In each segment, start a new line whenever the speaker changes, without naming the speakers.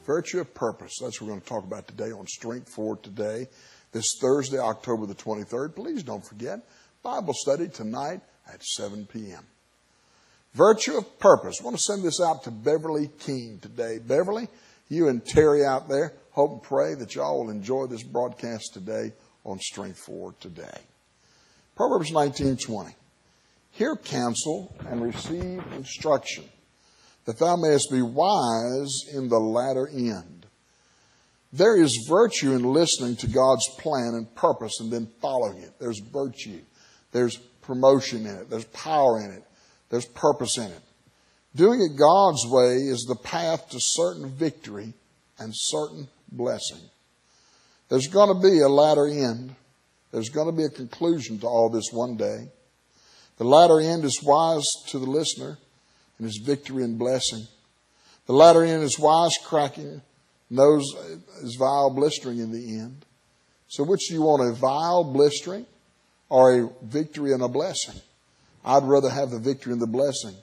Virtue of purpose. That's what we're going to talk about today on Strength for Today. This Thursday, October the 23rd. Please don't forget, Bible study tonight at 7 p.m. Virtue of purpose. I want to send this out to Beverly King today. Beverly, you and Terry out there, hope and pray that y'all will enjoy this broadcast today on Strength for Today. Proverbs 19:20. Hear counsel and receive instruction, that thou mayest be wise in the latter end. There is virtue in listening to God's plan and purpose and then following it. There's virtue. There's promotion in it. There's power in it. There's purpose in it. Doing it God's way is the path to certain victory and certain blessing. There's going to be a latter end. There's going to be a conclusion to all this one day. The latter end is wise to the listener and is victory and blessing. The latter end is wisecracking, knows is vile blistering in the end. So which do you want, a vile blistering or a victory and a blessing? I'd rather have the victory and the blessing.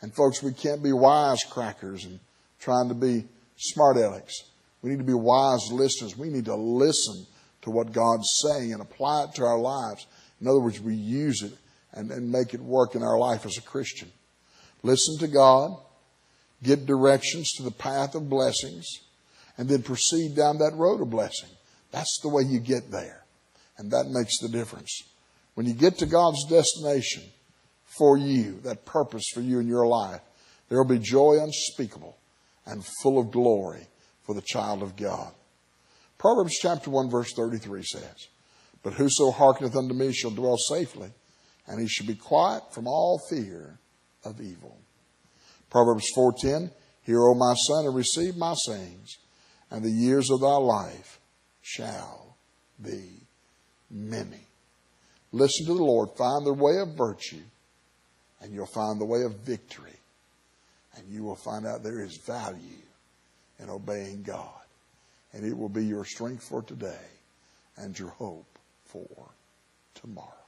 And folks, we can't be wisecrackers and trying to be smart alecks. We need to be wise listeners. We need to listen to what God's saying and apply it to our lives. In other words, we use it and make it work in our life as a Christian. Listen to God, get directions to the path of blessings, and then proceed down that road of blessing. That's the way you get there. And that makes the difference. When you get to God's destination for you, that purpose for you in your life, there will be joy unspeakable and full of glory for the child of God. Proverbs chapter 1 verse 33 says, But whoso hearkeneth unto me shall dwell safely, and he shall be quiet from all fear of evil. Proverbs 4:10, Hear, O my son, and receive my sayings, and the years of thy life shall be many. Listen to the Lord. Find the way of virtue, and you'll find the way of victory. And you will find out there is value in obeying God. And it will be your strength for today and your hope for tomorrow.